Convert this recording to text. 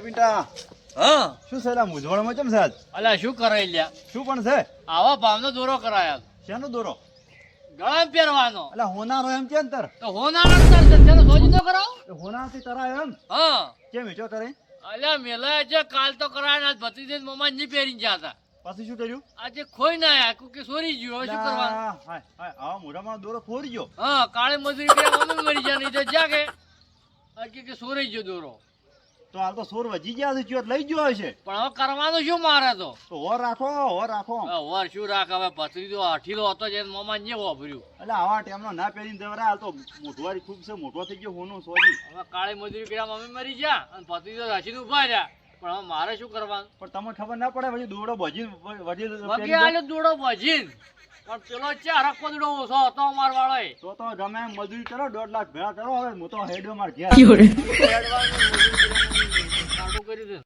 પિંટા હા શું છે લા મૂંઝવણમાં કેમ છે આજ? અલ્યા શું કરાઈ લ્યા શું પણ છે? આવા ભાવનો દોરો કરાયા શેનો દોરો? ગળામાં પહેરવાનો એટલે હોનારો એમ કે અંતર તો હોનારા ચાલશે ચાલો સોજી તો કરાવો હોનાથી તરાય એમ હા કેમ વીચો કરે? અલ્યા મેલા છે કાલ તો કરાયા આજ ભત્રીજે મમ્મા ની પહેરીને ગયા હતા પછી શું કર્યું? આજે ખોઈ ના આયા કે સોરી ગયો હવે શું કરવાનું હાય હાય આવા મોઢામાં દોરો ફોડી ગયો. હા કાળે મજૂરી કર્યા મમ્મી મરી ગયા નહીં તો જા કે સોરી ગયો દોરો તો હાલ તો સોર વજી ગયા છે ચિયોત લઈ ગયો હશે. પણ હવે કરવાનું શું મારે તો હોર રાખો. વર શું રાખ હવે ભત્રીજો અઠીલો હતો જે મમ્મા ને વાપર્યું એટલે આવા ટાઈમનો ના પહેરીને જવરા હાલ તો મોઢવારી ખૂબ છે મોટો થઈ ગયો હોનું સોજી. હવે કાળે મજૂરી કર્યા મમ્મી મરી ગયા અને ભત્રીજો રસીને ઉભા રહ્યા પણ હવે મારે શું કરવાનું પણ તમને ખબર ના પડે પછી દોડો ભજી વગે આલ્યો દોડો ભજીન પણ પેલો છે હરકો દોડો ઓછો હતો અમાર વાળો તો ગમે એમ મજૂરી કરો 1.5 લાખ ભેળા કરો. હવે હું તો હેડ્યો માર ઘેર